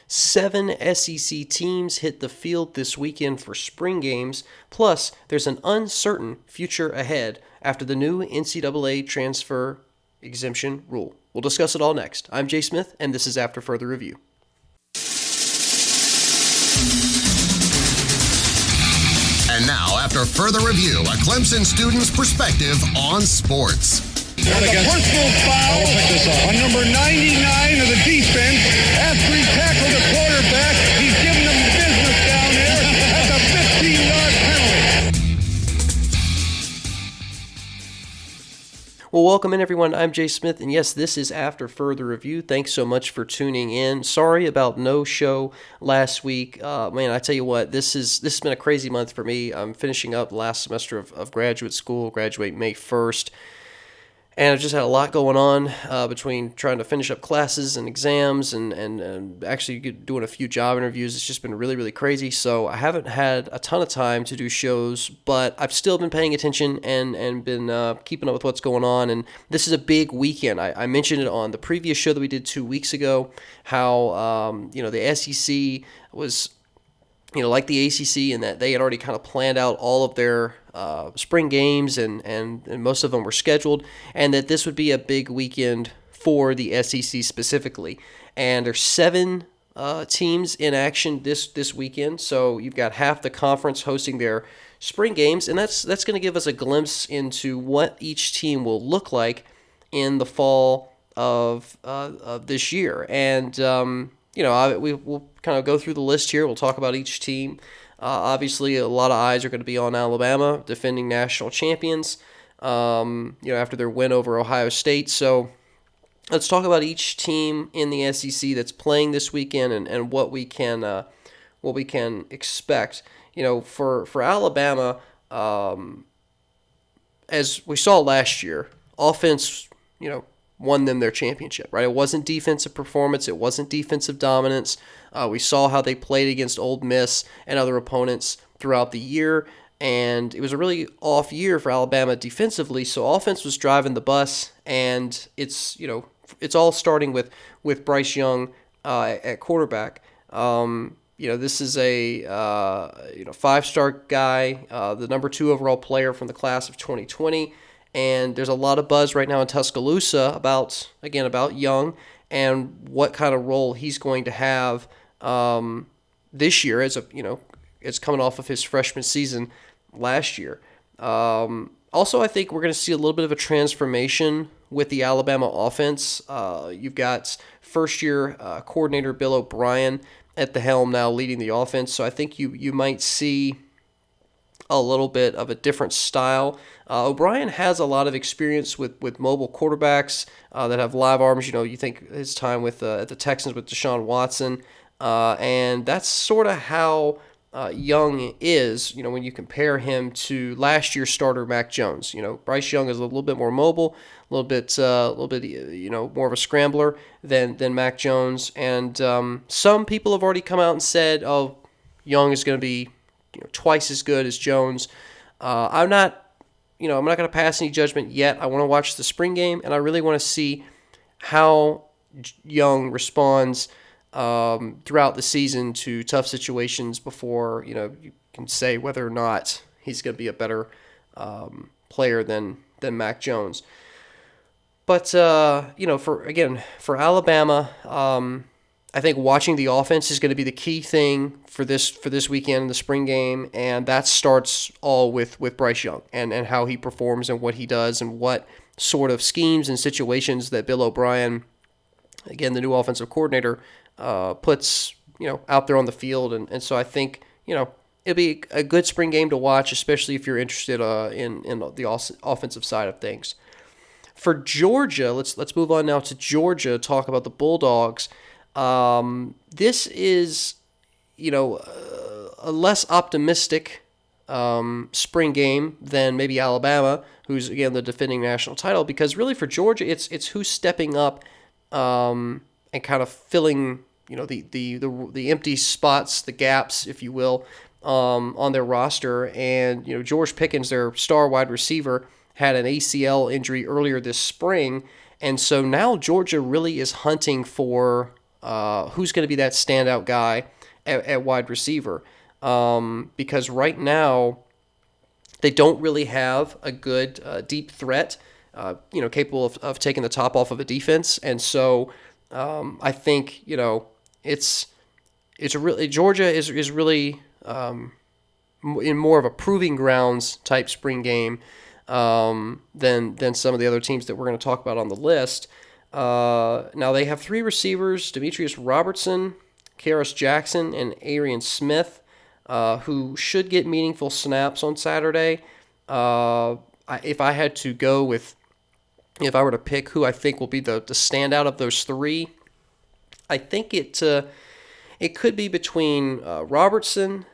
7 SEC teams hit the field this weekend for spring games, plus there's an uncertain future ahead after the new NCAA transfer exemption rule. We'll discuss it all next. I'm Jay Smith, and this is After Further Review. And now, after further review, a Clemson student's perspective on sports. There's a personal foul on number 99 of the defense. After he tackled the quarterback, he's giving them business down there. That's a 15-yard penalty. Well, welcome in, everyone. I'm Jay Smith, and yes, this is After Further Review. Thanks so much for tuning in. Sorry about no show last week. Man, I tell you what, this has been a crazy month for me. I'm finishing up the last semester of graduate school, graduate May 1st. And I've just had a lot going on between trying to finish up classes and exams and actually doing a few job interviews. It's just been really, really crazy. So I haven't had a ton of time to do shows, but I've still been paying attention and been keeping up with what's going on. And this is a big weekend. I mentioned it on the previous show that we did 2 weeks ago, how the SEC was like the ACC, and that they had already kind of planned out all of their spring games, and most of them were scheduled, and that this would be a big weekend for the SEC specifically. And there's 7 teams in action this weekend, so you've got half the conference hosting their spring games, and that's going to give us a glimpse into what each team will look like in the fall of this year. And we'll kind of go through the list here. We'll talk about each team. Obviously, a lot of eyes are going to be on Alabama, defending national champions, after their win over Ohio State. So let's talk about each team in the SEC that's playing this weekend and what we can expect. For Alabama, as we saw last year, offense, won them their championship, right? It wasn't defensive performance. It wasn't defensive dominance. We saw how they played against Ole Miss and other opponents throughout the year, and it was a really off year for Alabama defensively, so offense was driving the bus, and it's all starting with Bryce Young at quarterback. This is a 5-star guy, the number 2 overall player from the class of 2020. And there's a lot of buzz right now in Tuscaloosa about Young and what kind of role he's going to have this year as coming off of his freshman season last year. Also, I think we're going to see a little bit of a transformation with the Alabama offense. You've got first-year coordinator Bill O'Brien at the helm now leading the offense, so I think you might see a little bit of a different style. O'Brien has a lot of experience with mobile quarterbacks that have live arms. You think his time with at the Texans with Deshaun Watson, and that's sort of how Young is. When you compare him to last year's starter Mac Jones. Bryce Young is a little bit more mobile, a little bit more of a scrambler than Mac Jones. And some people have already come out and said, "Oh, Young is going to be twice as good as Jones." I'm not going to pass any judgment yet. I want to watch the spring game, and I really want to see how Young responds throughout the season to tough situations before you can say whether or not he's going to be a better player than Mac Jones. But for Alabama, I think watching the offense is going to be the key thing for this weekend in the spring game, and that starts all with Bryce Young and how he performs and what he does and what sort of schemes and situations that Bill O'Brien, again, the new offensive coordinator, puts out there on the field. And so I think it'll be a good spring game to watch, especially if you're interested in the offensive side of things. For Georgia, let's move on now to Georgia, talk about the Bulldogs. This is, a less optimistic spring game than maybe Alabama, who's, again, the defending national title, because really for Georgia, it's who's stepping up and kind of filling, the empty spots, the gaps, if you will, on their roster. And, George Pickens, their star wide receiver, had an ACL injury earlier this spring, and so now Georgia really is hunting for who's going to be that standout guy at wide receiver. Because right now they don't really have a good deep threat, capable of taking the top off of a defense. And so I think, it's really, Georgia is really in more of a proving grounds type spring game than some of the other teams that we're going to talk about on the list. Now they have three receivers: Demetrius Robertson, Karis Jackson, and Arian Smith, who should get meaningful snaps on Saturday. If I were to pick who I think will be the standout of those three, I think it could be between Robertson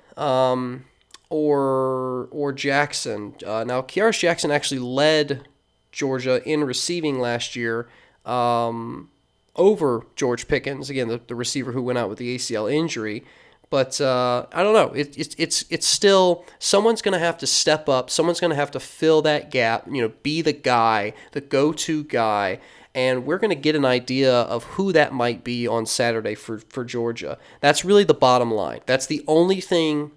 or Jackson. Now, Karis Jackson actually led Georgia in receiving last year over George Pickens, again, the receiver who went out with the ACL injury. But I don't know. It's still, someone's going to have to step up. Someone's going to have to fill that gap, be the guy, the go-to guy. And we're going to get an idea of who that might be on Saturday for Georgia. That's really the bottom line. That's the only thing,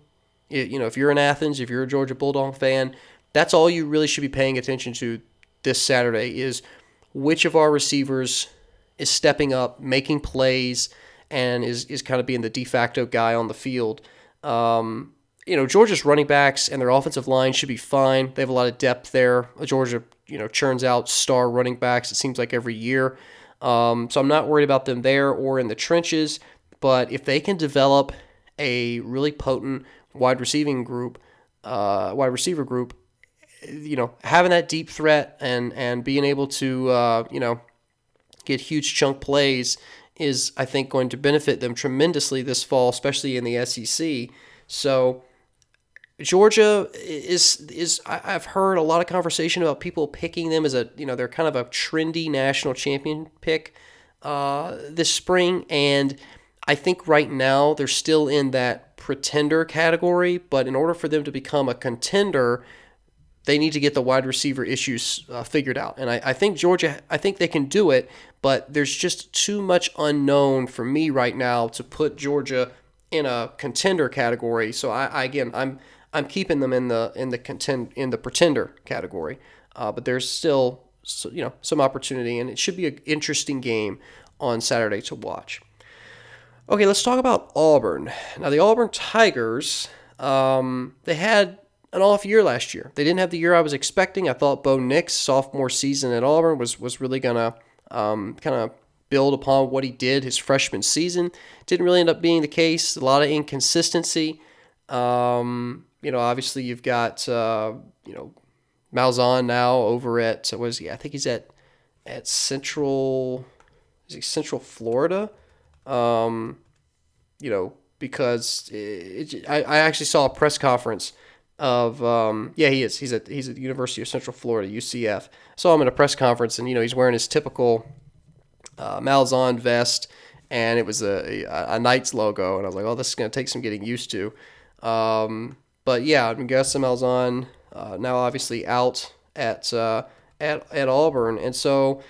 if you're in Athens, if you're a Georgia Bulldog fan, that's all you really should be paying attention to this Saturday is which of our receivers is stepping up, making plays, and is kind of being the de facto guy on the field. Georgia's running backs and their offensive line should be fine. They have a lot of depth there. Georgia, churns out star running backs, it seems like every year. So I'm not worried about them there or in the trenches. But if they can develop a really potent wide receiver group, having that deep threat and being able to, get huge chunk plays is, I think, going to benefit them tremendously this fall, especially in the SEC. So Georgia is I've heard a lot of conversation about people picking them as they're kind of a trendy national champion pick this spring, and I think right now they're still in that pretender category, but in order for them to become a contender, they need to get the wide receiver issues figured out. And I think Georgia, I think they can do it, but there's just too much unknown for me right now to put Georgia in a contender category. So I'm keeping them in the pretender category. But there's still some opportunity, and it should be an interesting game on Saturday to watch. Okay, let's talk about Auburn. Now the Auburn Tigers, they had an off year last year. They didn't have the year I was expecting. I thought Bo Nix' sophomore season at Auburn was really going to kind of build upon what he did his freshman season. Didn't really end up being the case. A lot of inconsistency. Obviously you've got, Malzahn now over at, what is he? I think he's at Central Florida? Because I actually saw a press conference of he is. He's at the University of Central Florida, UCF. Saw him at a press conference, and he's wearing his typical Malzahn vest, and it was a Knights logo, and I was like, oh, this is going to take some getting used to. But yeah, Gus Malzahn now obviously out at Auburn, and so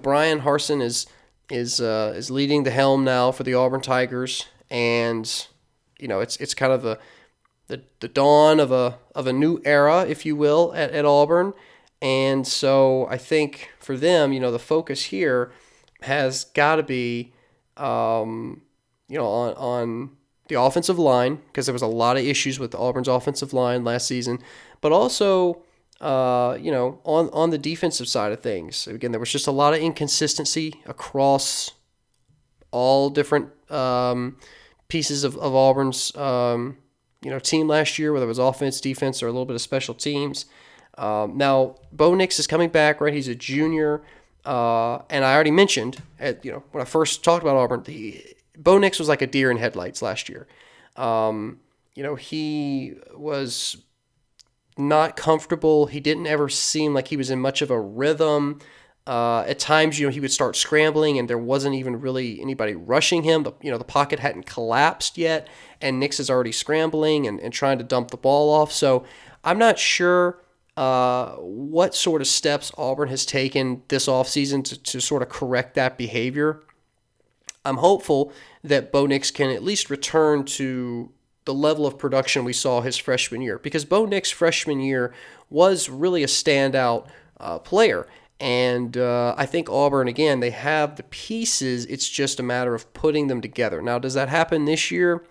Brian Harsin is leading the helm now for the Auburn Tigers, and it's kind of the dawn of a new era, if you will, at Auburn. And so I think for them, the focus here has got to be on the offensive line, because there was a lot of issues with Auburn's offensive line last season, but also on the defensive side of things. Again, there was just a lot of inconsistency across all different pieces of Auburn's team last year, whether it was offense, defense, or a little bit of special teams. Now, Bo Nix is coming back, right? He's a junior, and I already mentioned when I first talked about Auburn, Bo Nix was like a deer in headlights last year. He was not comfortable. He didn't ever seem like he was in much of a rhythm. At times, he would start scrambling, and there wasn't even really anybody rushing him. The pocket hadn't collapsed yet, and Nix is already scrambling and trying to dump the ball off. So I'm not sure what sort of steps Auburn has taken this offseason to sort of correct that behavior. I'm hopeful that Bo Nix can at least return to the level of production we saw his freshman year, because Bo Nix freshman year was really a standout player. And I think Auburn, again, they have the pieces. It's just a matter of putting them together. Now, does that happen this year?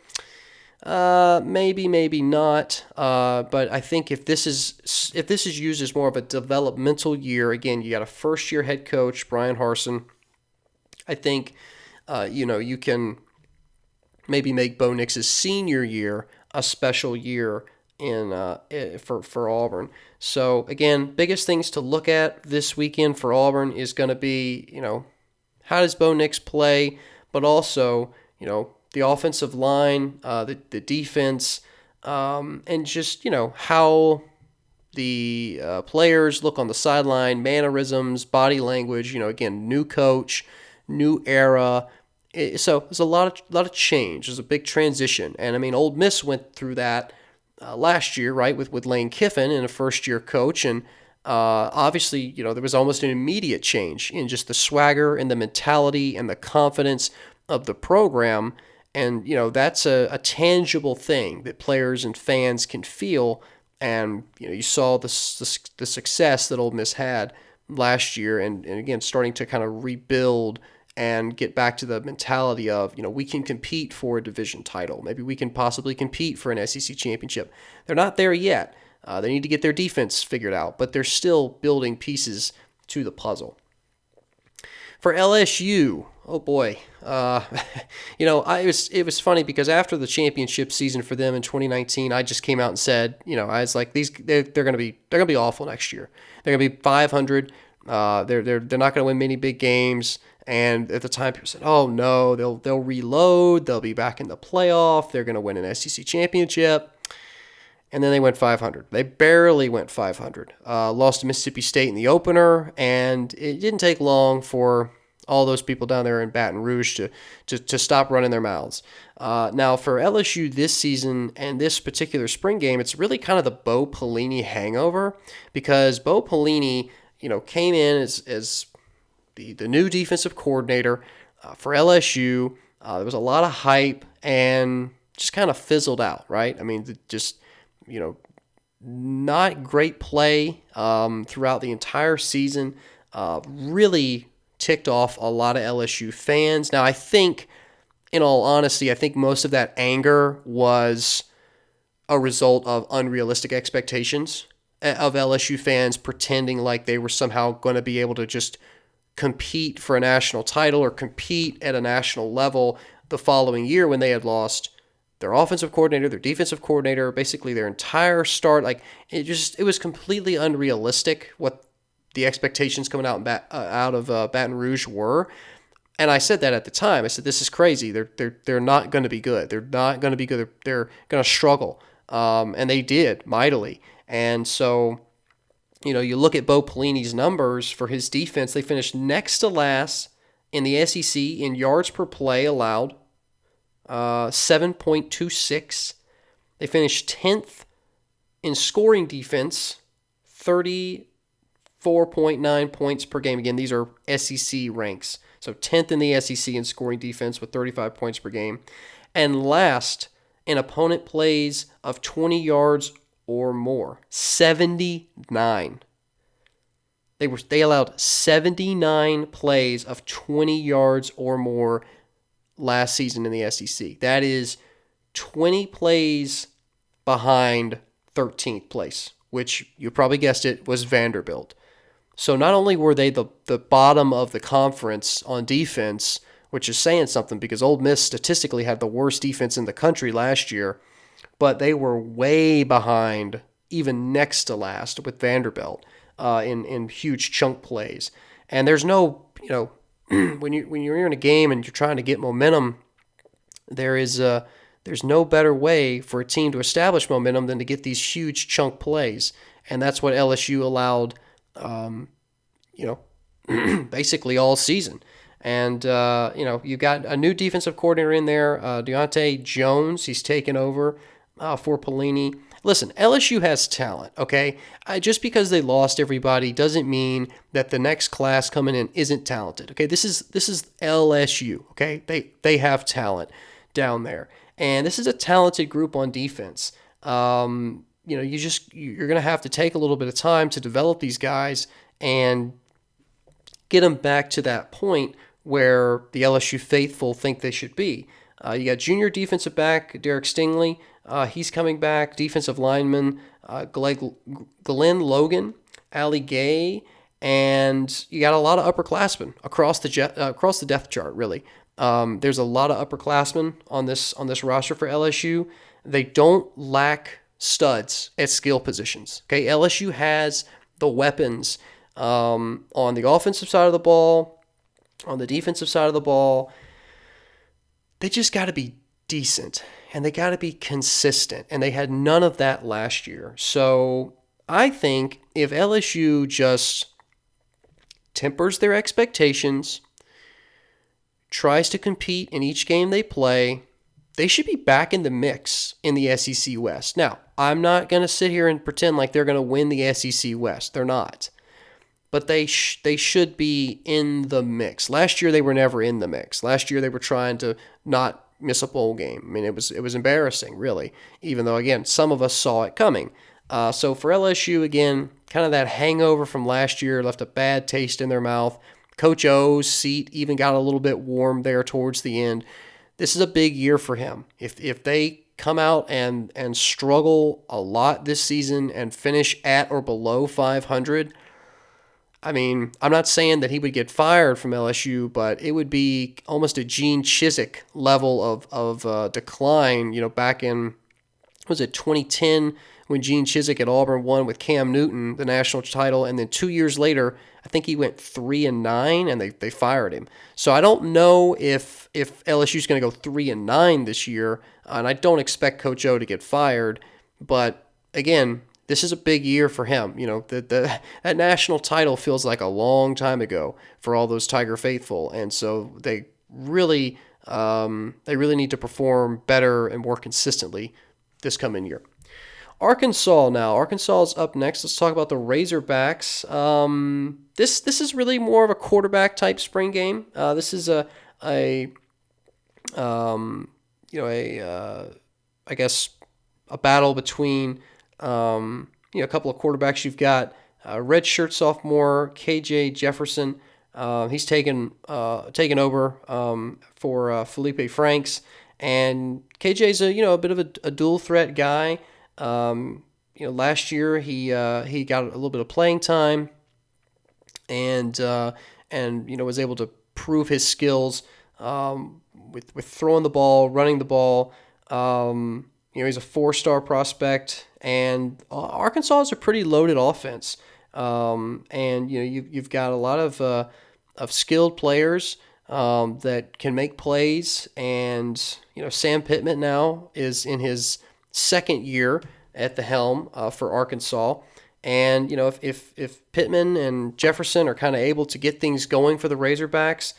Maybe, maybe not. But I think if this is used as more of a developmental year, again, you got a first-year head coach, Brian Harsin. I think, you can maybe make Bo Nix's senior year a special year for Auburn. So again, biggest things to look at this weekend for Auburn is going to be, how does Bo Nix play, but also, the offensive line, the defense, and just, how the players look on the sideline, mannerisms, body language, again, new coach, new era. So there's a lot of change. There's a big transition. And I mean, Ole Miss went through that last year, right, with Lane Kiffin and a first-year coach. And obviously, there was almost an immediate change in just the swagger and the mentality and the confidence of the program. And, that's a tangible thing that players and fans can feel. And, you saw the success that Ole Miss had last year and again, starting to kind of rebuild and get back to the mentality of, we can compete for a division title. Maybe we can possibly compete for an SEC championship. They're not there yet. They need to get their defense figured out, but they're still building pieces to the puzzle. For LSU, oh boy, it was funny because after the championship season for them in 2019, I just came out and said, I was like, they're going to be awful next year. They're going to be 500. They're not going to win many big games. And at the time, people said, "Oh no, they'll reload. They'll be back in the playoff. They're going to win an SEC championship." And then they went 500. They barely went 500. Lost to Mississippi State in the opener, and it didn't take long for all those people down there in Baton Rouge to stop running their mouths. Now, for LSU this season and this particular spring game, it's really kind of the Bo Pelini hangover, because Bo Pelini, came in as the new defensive coordinator for LSU. There was a lot of hype and just kind of fizzled out, right? I mean, just, not great play throughout the entire season. Really ticked off a lot of LSU fans. Now, I think, in all honesty, most of that anger was a result of unrealistic expectations of LSU fans pretending like they were somehow going to be able to just compete for a national title or compete at a national level the following year when they had lost their offensive coordinator, their defensive coordinator, basically their entire start. Like, it was completely unrealistic what the expectations coming out of Baton Rouge were. And I said that at the time. I said, this is crazy. They're not going to be good. They're not going to be good. They're going to struggle. And they did mightily. And so, you look at Bo Pelini's numbers for his defense. They finished next to last in the SEC in yards per play allowed, 7.26. They finished 10th in scoring defense, 34.9 points per game. Again, these are SEC ranks. So 10th in the SEC in scoring defense with 35 points per game. And last in opponent plays of 20 yards or more, 79. They allowed 79 plays of 20 yards or more last season in the SEC. That is 20 plays behind 13th place, which you probably guessed it was Vanderbilt. So not only were they the bottom of the conference on defense, which is saying something because Ole Miss statistically had the worst defense in the country last year, but they were way behind, even next to last with Vanderbilt in huge chunk plays. And there's no, when you're in a game and you're trying to get momentum, there's no better way for a team to establish momentum than to get these huge chunk plays. And that's what LSU allowed, basically all season. And, you've got a new defensive coordinator in there, Deontay Jones. He's taken over for Pelini. listen, LSU has talent, okay? Just because they lost everybody doesn't mean that the next class coming in isn't talented, okay? This is LSU, okay? They have talent down there. And this is a talented group on defense. You're going to have to take a little bit of time to develop these guys and get them back to that point where the LSU faithful think they should be. You got junior defensive back Derek Stingley. He's coming back. Defensive lineman Glenn Logan, Ali Gay, and you got a lot of upperclassmen across the depth chart. Really, there's a lot of upperclassmen on this roster for LSU. They don't lack studs at skill positions. Okay, LSU has the weapons on the offensive side of the ball, on the defensive side of the ball. They just got to be decent, and they got to be consistent, and they had none of that last year. So I think if LSU just tempers their expectations, tries to compete in each game they play, they should be back in the mix in the SEC West. Now, I'm not going to sit here and pretend like they're going to win the SEC West. They're not. But they should be in the mix. Last year, they were never in the mix. Last year, they were trying to not miss a bowl game. I mean, it was embarrassing, really, even though, again, some of us saw it coming. So for LSU, again, kind of that hangover from last year left a bad taste in their mouth. Coach O's seat even got a little bit warm there towards the end. This is a big year for him. If they come out and struggle a lot this season and finish at or below 500, I mean, I'm not saying that he would get fired from LSU, but it would be almost a Gene Chizik level of decline, back in, was it 2010 when Gene Chizik at Auburn won with Cam Newton the national title, and then 2 years later, I think he went 3-9, and they fired him. So I don't know if LSU is going to go 3-9 this year, and I don't expect Coach O to get fired, but again, this is a big year for him. That national title feels like a long time ago for all those Tiger faithful, and so they really need to perform better and more consistently this coming year. Arkansas now. Arkansas is up next. Let's talk about the Razorbacks. This is really more of a quarterback type spring game. This is I guess a battle between a couple of quarterbacks. You've got redshirt sophomore KJ Jefferson. He's taken over for Felipe Franks, and KJ's a bit of a dual threat guy. Last year he got a little bit of playing time, and was able to prove his skills with throwing the ball, running the ball. He's a 4-star prospect, and Arkansas is a pretty loaded offense. And you've got a lot of skilled players that can make plays, and Sam Pittman now is in his second year at the helm for Arkansas. And if Pittman and Jefferson are kind of able to get things going for the Razorbacks,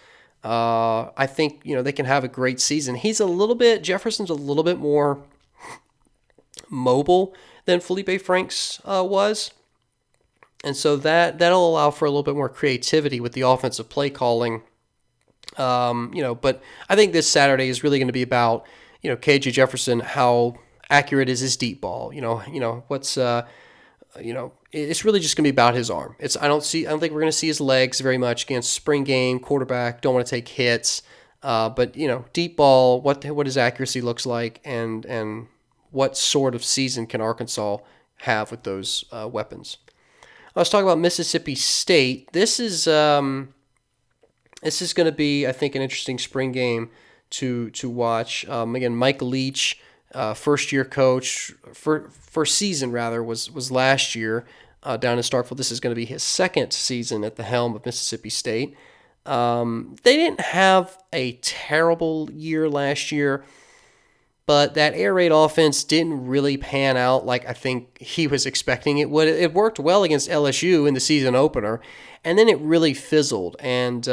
I think they can have a great season. Jefferson's a little bit more mobile than Felipe Franks was, and so that'll allow for a little bit more creativity with the offensive play calling. But I think this Saturday is really going to be about KJ Jefferson, how accurate is his deep ball. It's really just going to be about his arm. I don't think we're going to see his legs very much against spring game quarterback. Don't want to take hits, but deep ball, what his accuracy looks like, and what sort of season can Arkansas have with those weapons. Let's talk about Mississippi State. This is going to be, I think, an interesting spring game to watch. Again, Mike Leach, first-year coach, first season rather, was last year down in Starkville. This is going to be his second season at the helm of Mississippi State. They didn't have a terrible year last year, but that air raid offense didn't really pan out like I think he was expecting it would. It worked well against LSU in the season opener, and then it really fizzled. And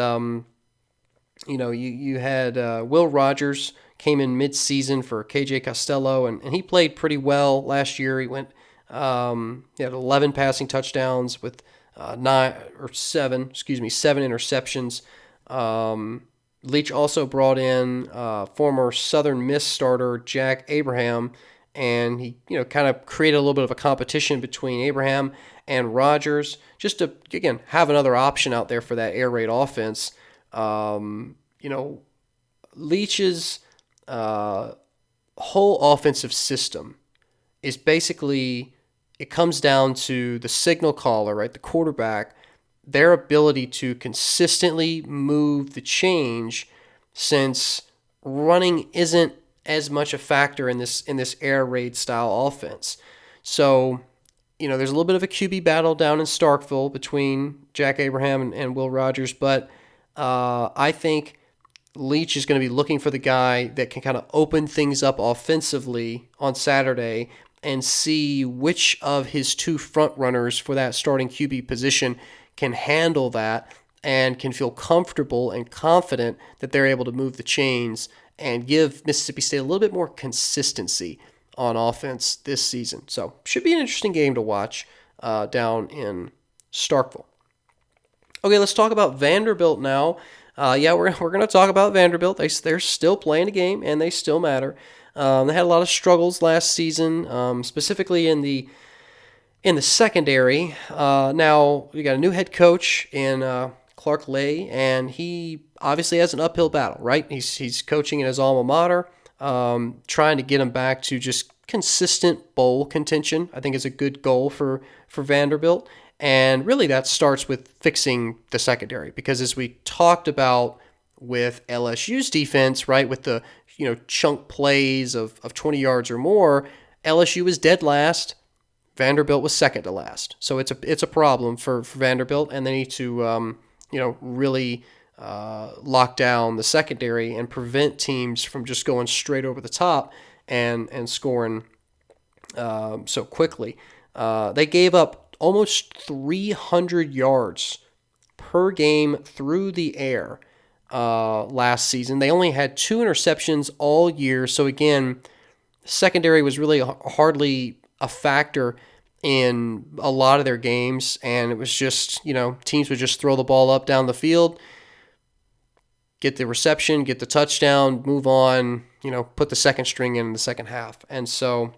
you had Will Rogers came in mid-season for KJ Costello, and he played pretty well last year. He had 11 passing touchdowns with seven interceptions. Leach also brought in former Southern Miss starter Jack Abraham, and he kind of created a little bit of a competition between Abraham and Rogers, just to again have another option out there for that air raid offense. Leach's whole offensive system is basically, it comes down to the signal caller, right? The quarterback, their ability to consistently move the change, since running isn't as much a factor in this air raid style offense. So, there's a little bit of a QB battle down in Starkville between Jack Abraham and Will Rogers, but I think Leach is going to be looking for the guy that can kind of open things up offensively on Saturday and see which of his two front runners for that starting QB position can handle that and can feel comfortable and confident that they're able to move the chains and give Mississippi State a little bit more consistency on offense this season. So should be an interesting game to watch down in Starkville. Okay, let's talk about Vanderbilt now. We're going to talk about Vanderbilt. They're still playing a game, and they still matter. They had a lot of struggles last season, specifically in the secondary. Now we got a new head coach in Clark Lay, and he obviously has an uphill battle, right? He's coaching in his alma mater, trying to get him back to just consistent bowl contention. I think is a good goal for Vanderbilt. And really that starts with fixing the secondary, because as we talked about with LSU's defense, right, with the chunk plays of 20 yards or more, LSU was dead last. Vanderbilt was second to last. So it's a problem for Vanderbilt, and they need to really lock down the secondary and prevent teams from just going straight over the top and scoring so quickly. They gave up almost 300 yards per game through the air last season. They only had 2 interceptions all year. So again, secondary was really hardly a factor in a lot of their games, and it was just, teams would just throw the ball up down the field, get the reception, get the touchdown, move on, put the second string in the second half. And so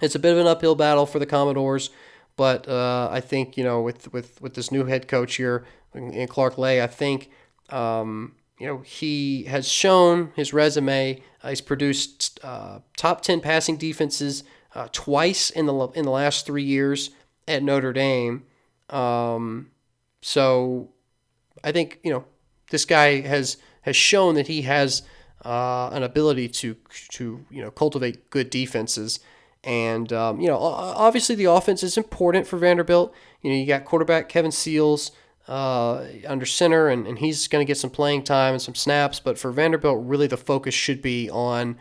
it's a bit of an uphill battle for the Commodores, but I think, with this new head coach here in Clark Lay, I think, he has shown his resume. He's produced top 10 passing defenses twice in the last 3 years at Notre Dame. So I think, this guy has shown that he has an ability to cultivate good defenses. And, obviously the offense is important for Vanderbilt. You got quarterback Kevin Seals under center, and he's going to get some playing time and some snaps. But for Vanderbilt, really the focus should be on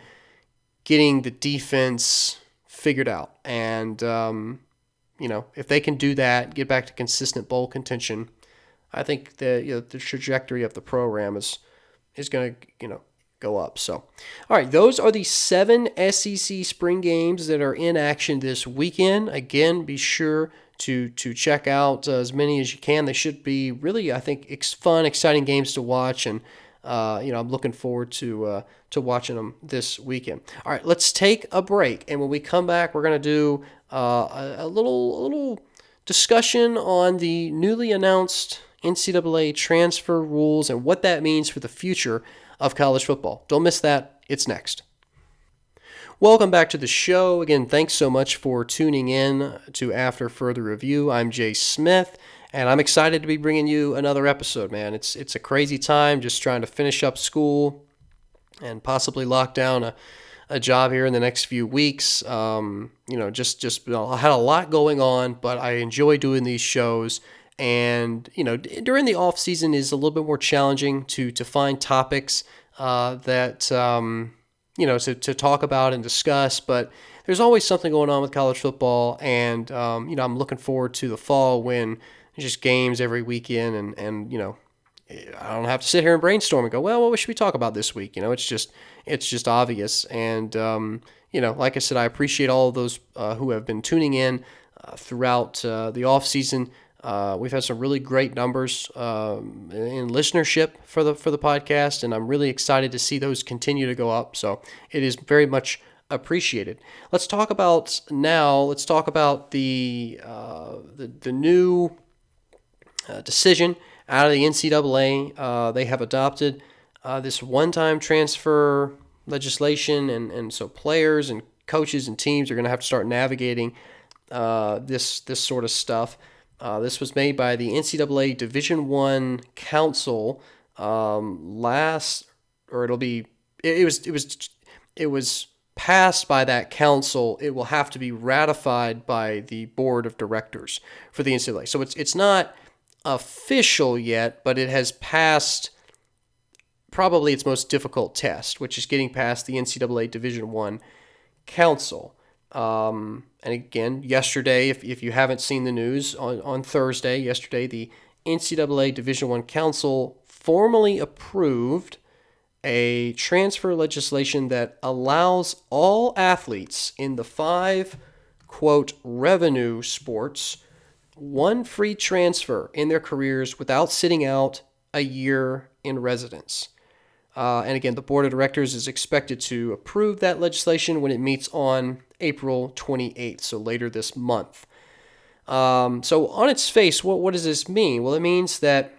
getting the defense figured out. And, if they can do that, get back to consistent bowl contention, I think the trajectory of the program is going to, go up. So, all right, those are the 7 SEC spring games that are in action this weekend. Again, be sure to check out as many as you can. They should be really, I think, fun, exciting games to watch, and I'm looking forward to watching them this weekend. All right, let's take a break, and when we come back, we're going to do a little discussion on the newly announced NCAA transfer rules and what that means for the future of college football. Don't miss that. It's next. Welcome back to the show. Again, thanks so much for tuning in to After Further Review. I'm Jay Smith, and I'm excited to be bringing you another episode, man. It's a crazy time just trying to finish up school and possibly lock down a job here in the next few weeks. I had a lot going on, but I enjoy doing these shows. And, during the off season is a little bit more challenging to find topics that to talk about and discuss. But there's always something going on with college football. And, I'm looking forward to the fall when there's just games every weekend and I don't have to sit here and brainstorm and go, well, what should we talk about this week? It's just obvious. And, like I said, I appreciate all of those who have been tuning in throughout the off season. We've had some really great numbers in listenership for the podcast, and I'm really excited to see those continue to go up. So it is very much appreciated. Let's talk about the new decision out of the NCAA. They have adopted this one-time transfer legislation, and so players and coaches and teams are going to have to start navigating this sort of stuff. This was made by the NCAA Division I Council it was passed by that council. It will have to be ratified by the board of directors for the NCAA. So it's not official yet, but it has passed probably its most difficult test, which is getting past the NCAA Division I Council. And again, yesterday, if you haven't seen the news, on Thursday, yesterday, the NCAA Division I Council formally approved a transfer legislation that allows all athletes in the 5, quote, revenue sports one free transfer in their careers without sitting out a year in residence. And again, the board of directors is expected to approve that legislation when it meets on April 28th, so later this month. So on its face, what does this mean? Well, it means that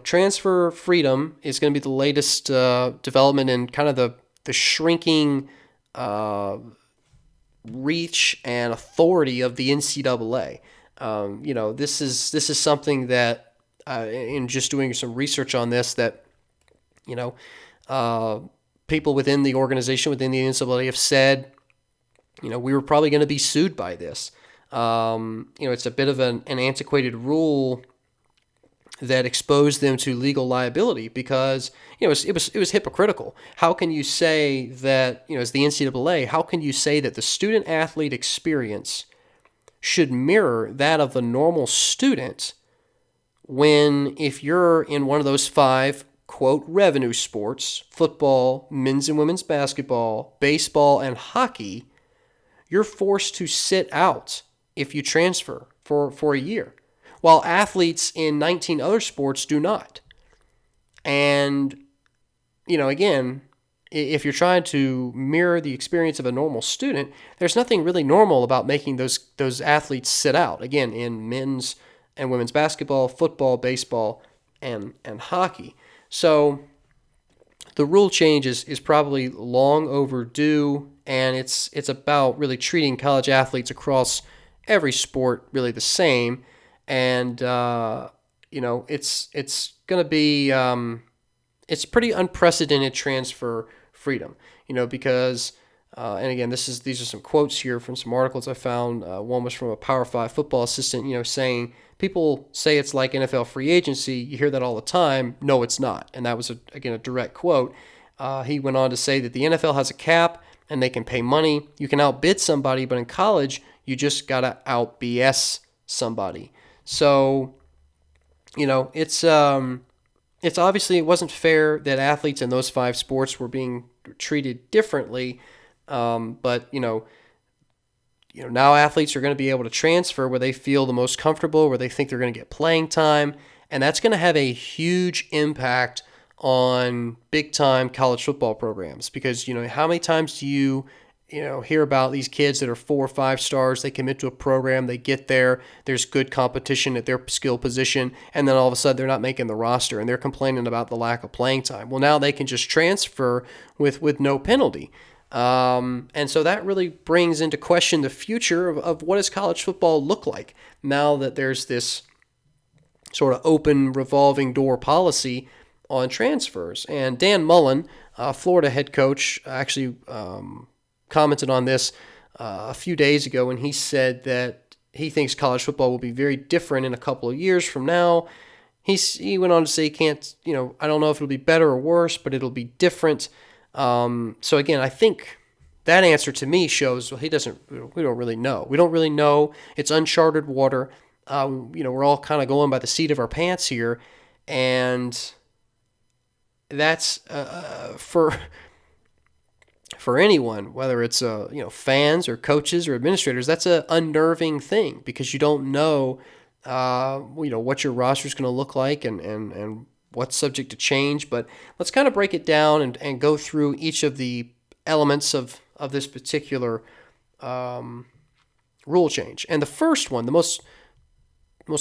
transfer freedom is going to be the latest development in kind of the shrinking reach and authority of the NCAA. This is something that in just doing some research on this, that people within the organization, within the NCAA, have said, we were probably going to be sued by this. It's a bit of an antiquated rule that exposed them to legal liability because it was hypocritical. How can you say that, as the NCAA, how can you say that the student athlete experience should mirror that of the normal student when, if you're in one of those 5, quote, revenue sports, football, men's and women's basketball, baseball, and hockey, you're forced to sit out if you transfer for a year, while athletes in 19 other sports do not. And, again, if you're trying to mirror the experience of a normal student, there's nothing really normal about making those athletes sit out, again, in men's and women's basketball, football, baseball, and hockey. So the rule change is probably long overdue, and it's about really treating college athletes across every sport really the same. And it's going to be it's pretty unprecedented transfer freedom, because and again, these are some quotes here from some articles I found. One was from a Power 5 football assistant, saying, people say it's like NFL free agency. You hear that all the time. No, it's not. And that was, again, a direct quote. He went on to say that the NFL has a cap and they can pay money. You can outbid somebody, but in college, you just got to out BS somebody. So, it's obviously, it wasn't fair that athletes in those 5 sports were being treated differently. But now athletes are going to be able to transfer where they feel the most comfortable, where they think they're going to get playing time, and that's going to have a huge impact on big-time college football programs. Because, how many times do you hear about these kids that are 4 or 5 stars, they commit to a program, they get there, there's good competition at their skill position, and then all of a sudden they're not making the roster, and they're complaining about the lack of playing time. Well, now they can just transfer with no penalty. And so that really brings into question the future of what does college football look like now that there's this sort of open revolving door policy on transfers. And Dan Mullen, Florida head coach, actually commented on this a few days ago, and he said that he thinks college football will be very different in a couple of years from now. He went on to say he can't, I don't know if it'll be better or worse, but it'll be different. So again, I think that answer to me shows, well, we don't really know. We don't really know. It's uncharted water. We're all kind of going by the seat of our pants here. And that's for anyone, whether it's fans or coaches or administrators, that's a unnerving thing because you don't know what your roster is going to look like and what's subject to change. But let's kind of break it down and go through each of the elements of this particular rule change. And the first one, the most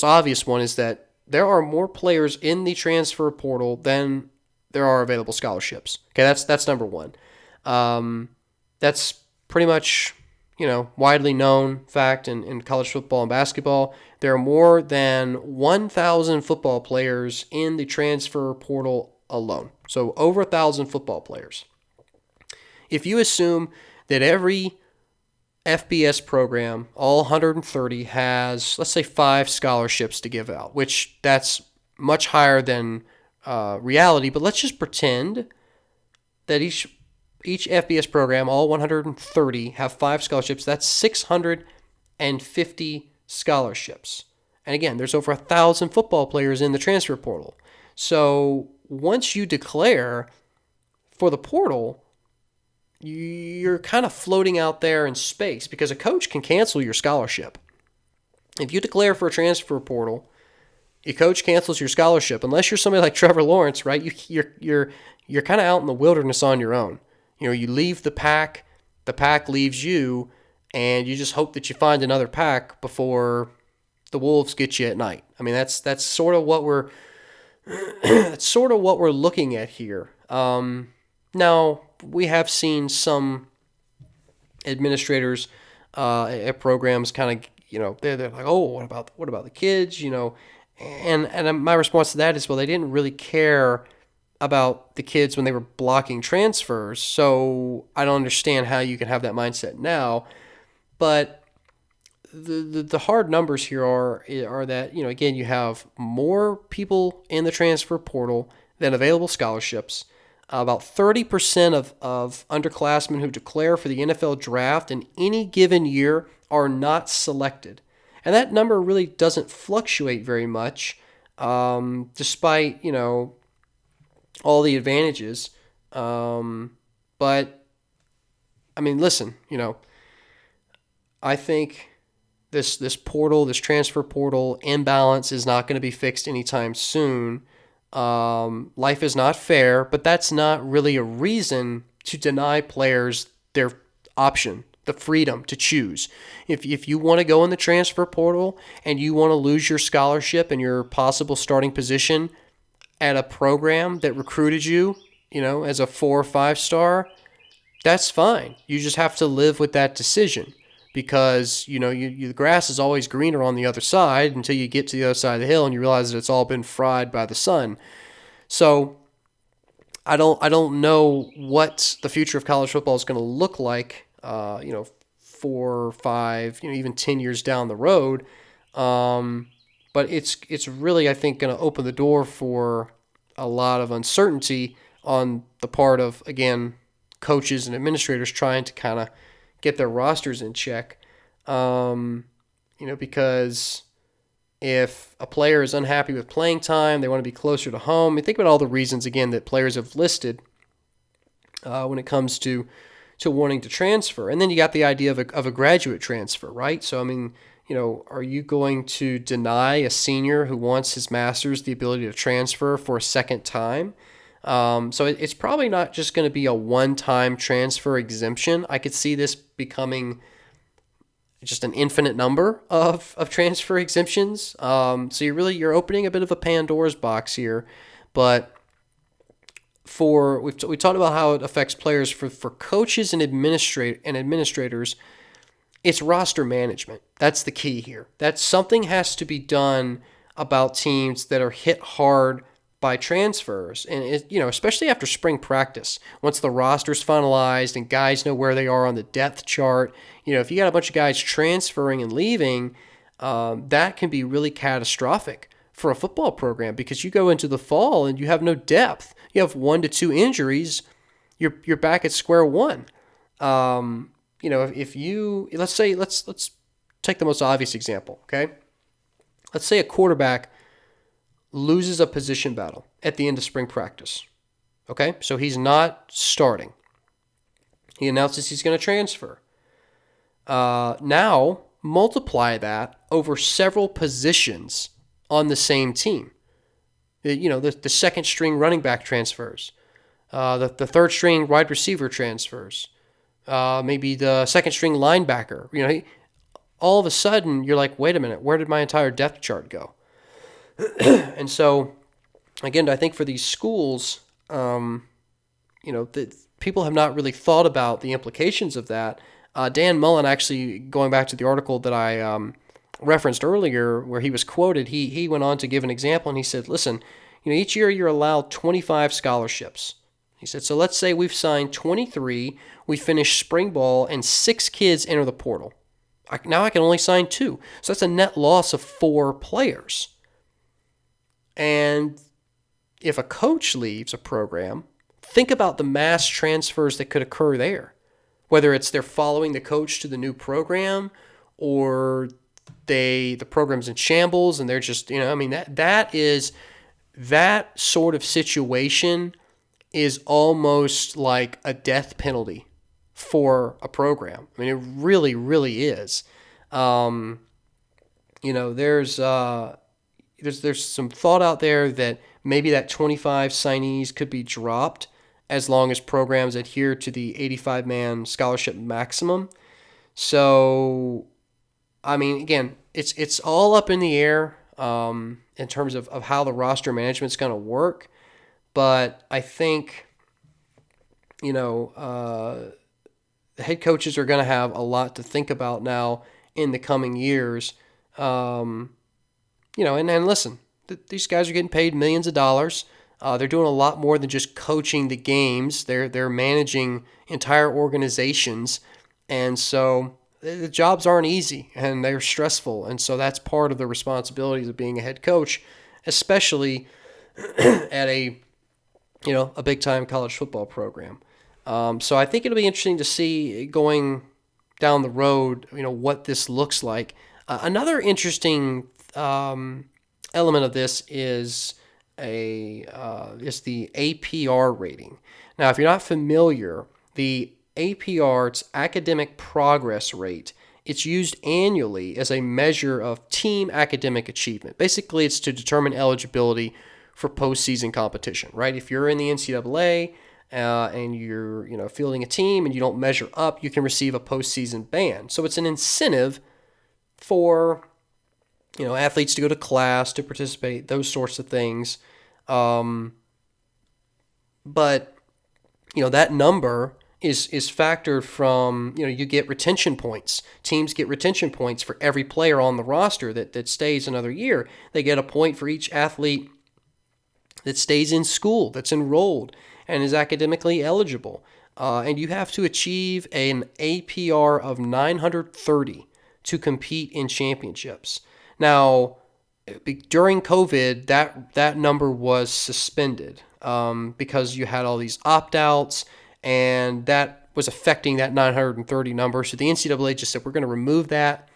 obvious one, is that there are more players in the transfer portal than there are available scholarships. Okay, that's number one. That's pretty much, widely known fact in college football and basketball. There are more than 1,000 football players in the transfer portal alone. So over 1,000 football players. If you assume that every FBS program, all 130, has, let's say, 5 scholarships to give out, which that's much higher than reality, but let's just pretend that each FBS program, all 130, have 5 scholarships. That's 650 scholarships. And again, there's over 1,000 football players in the transfer portal. So once you declare for the portal, you're kind of floating out there in space because a coach can cancel your scholarship. If you declare for a transfer portal, your coach cancels your scholarship. Unless you're somebody like Trevor Lawrence, right? You're kind of out in the wilderness on your own. You leave the pack leaves you, and you just hope that you find another pack before the wolves get you at night. I mean, that's sort of what we're looking at here. Now, we have seen some administrators at programs kind of, they're like, oh, what about the kids, and my response to that is, well, they didn't really care about the kids when they were blocking transfers, so I don't understand how you can have that mindset now. But the hard numbers here are that, again, you have more people in the transfer portal than available scholarships. About 30% of underclassmen who declare for the NFL draft in any given year are not selected. And that number really doesn't fluctuate very much, despite, all the advantages. But, I mean, listen, I think this transfer portal imbalance is not going to be fixed anytime soon. Life is not fair, but that's not really a reason to deny players their option, the freedom to choose. If you want to go in the transfer portal and you want to lose your scholarship and your possible starting position at a program that recruited you, as a 4 or 5 star, that's fine. You just have to live with that decision because, the grass is always greener on the other side until you get to the other side of the hill and you realize that it's all been fried by the sun. So I don't know what the future of college football is going to look like, 4 or 5, even 10 years down the road. But it's really, I think, going to open the door for a lot of uncertainty on the part of, again, coaches and administrators trying to kind of get their rosters in check. Because if a player is unhappy with playing time, they want to be closer to home. Think about all the reasons, again, that players have listed when it comes to wanting to transfer. And then you got the idea of a graduate transfer, right? So, I mean, are you going to deny a senior who wants his master's the ability to transfer for a second time? So it's probably not just going to be a one-time transfer exemption. I could see this becoming just an infinite number of transfer exemptions. So you're opening a bit of a Pandora's box here. But we talked about how it affects players. For coaches and administrators, it's roster management. That's the key here. Something has to be done about teams that are hit hard by transfers, and especially after spring practice, once the roster's finalized and guys know where they are on the depth chart. If you got a bunch of guys transferring and leaving, that can be really catastrophic for a football program because you go into the fall and you have no depth. You have 1 to 2 injuries, you're back at square one. If you let's take the most obvious example, okay? Let's say a quarterback loses a position battle at the end of spring practice. Okay, so he's not starting. He announces he's going to transfer. Now, multiply that over several positions on the same team. The second string running back transfers. The third string wide receiver transfers. Maybe the second string linebacker. All of a sudden, you're like, wait a minute, where did my entire depth chart go? And so, again, I think for these schools, people have not really thought about the implications of that. Dan Mullen, actually, going back to the article that I referenced earlier, where he was quoted, he went on to give an example, and he said, listen, each year you're allowed 25 scholarships. He said, so let's say we've signed 23, we finish spring ball, and 6 kids enter the portal. Now I can only sign 2. So that's a net loss of 4 players. And if a coach leaves a program, think about the mass transfers that could occur there. Whether it's they're following the coach to the new program, or the program's in shambles and they're just, that sort of situation is almost like a death penalty for a program. I mean, it really, really is. There's some thought out there that maybe that 25 signees could be dropped as long as programs adhere to the 85-man scholarship maximum. So, I mean, again, it's all up in the air in terms of how the roster management's going to work. But I think, the head coaches are going to have a lot to think about now in the coming years. And listen, these guys are getting paid millions of dollars. They're doing a lot more than just coaching the games. They're managing entire organizations. And so the jobs aren't easy and they're stressful. And so that's part of the responsibilities of being a head coach, especially at a big time college football program. So I think it'll be interesting to see going down the road, what this looks like. Another interesting element of this is the APR rating. Now, if you're not familiar, the APR, it's academic progress rate. It's used annually as a measure of team academic achievement. Basically, it's to determine eligibility for postseason competition, right? If you're in the NCAA and you're fielding a team and you don't measure up, you can receive a postseason ban. So it's an incentive for athletes to go to class, to participate, those sorts of things. But that number is factored from, you get retention points. Teams get retention points for every player on the roster that stays another year. They get a point for each athlete that stays in school, that's enrolled, and is academically eligible. And you have to achieve an APR of 930 to compete in championships. Now, during COVID, that number was suspended because you had all these opt-outs, and that was affecting that 930 number. So the NCAA just said, we're going to remove that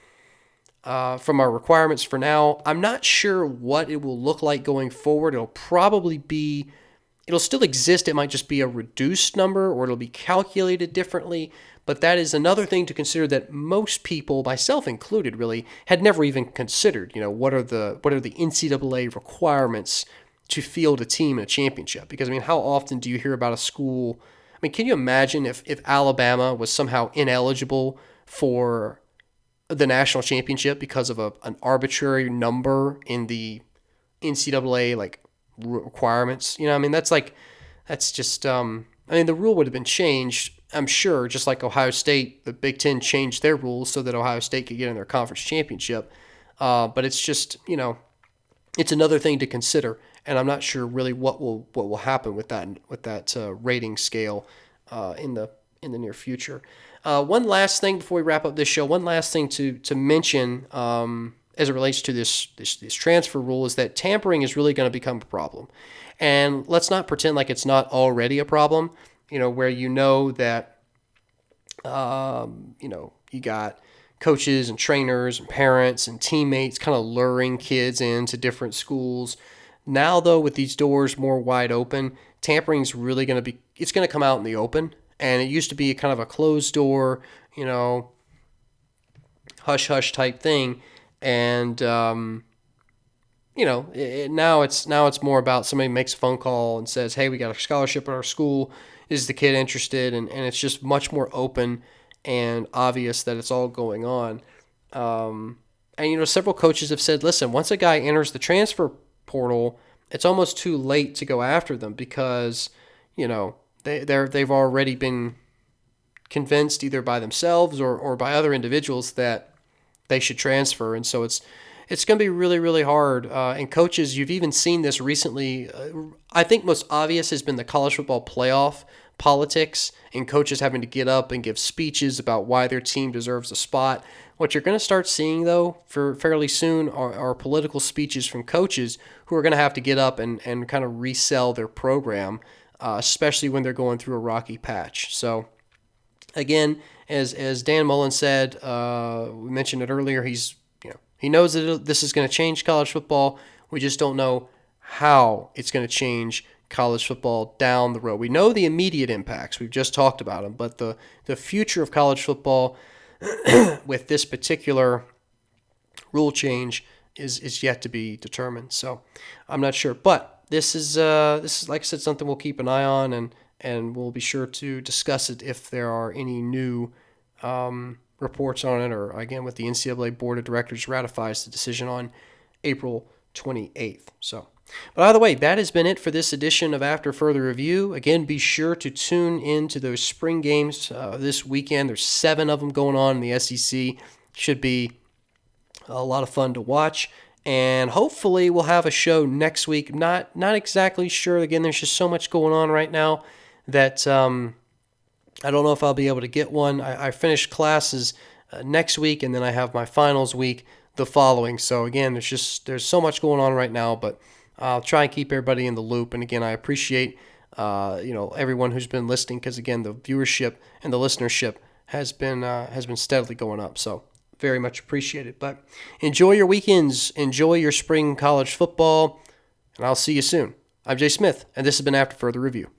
from our requirements for now. I'm not sure what it will look like going forward. It'll still exist. It might just be a reduced number, or it'll be calculated differently. But that is another thing to consider that most people, myself included, really had never even considered. What are the NCAA requirements to field a team in a championship? Because how often do you hear about a school? Can you imagine if Alabama was somehow ineligible for the national championship because of an arbitrary number in the NCAA requirements? That's just the rule would have been changed, I'm sure, just like Ohio State, the Big Ten changed their rules so that Ohio State could get in their conference championship. But it's just, it's another thing to consider, and I'm not sure really what will happen with that rating scale in the near future. One last thing before we wrap up this show, one last thing to mention as it relates to this transfer rule is that tampering is really going to become a problem. And let's not pretend like it's not already a problem, where that, you got coaches and trainers and parents and teammates kind of luring kids into different schools Now, though, with these doors more wide open, tampering's really it's going to come out in the open. And it used to be kind of a closed door, hush-hush type thing. And, now it's more about somebody makes a phone call and says, hey, we got a scholarship at our school. Is the kid interested? And it's just much more open and obvious that it's all going on. And several coaches have said, listen, once a guy enters the transfer portal, it's almost too late to go after them because, they've already been convinced either by themselves or by other individuals that they should transfer. And so it's going to be really, really hard. And coaches, you've even seen this recently. I think most obvious has been the college football playoff politics and coaches having to get up and give speeches about why their team deserves a spot. What you're going to start seeing, though, for fairly soon are political speeches from coaches who are going to have to get up and kind of resell their program, especially when they're going through a rocky patch. So, again, as Dan Mullen said, we mentioned it earlier, he knows that this is going to change college football. We just don't know how it's going to change college football down the road. We know the immediate impacts. We've just talked about them. But the future of college football with this particular rule change is yet to be determined. So I'm not sure. But this is like I said, something we'll keep an eye on, and we'll be sure to discuss it if there are any new reports on it, or again, with the NCAA Board of Directors ratifies the decision on April 28th. So, but either way, that has been it for this edition of After Further Review. Again, be sure to tune in to those spring games this weekend. There's 7 of them going on in the SEC. Should be a lot of fun to watch. And hopefully we'll have a show next week. Not exactly sure. Again, there's just so much going on right now that I don't know if I'll be able to get one. I finish classes next week, and then I have my finals week the following. So again, there's so much going on right now, but I'll try and keep everybody in the loop. And again, I appreciate everyone who's been listening, because again, the viewership and the listenership has been steadily going up. So very much appreciated. But enjoy your weekends, enjoy your spring college football, and I'll see you soon. I'm Jay Smith, and this has been After Further Review.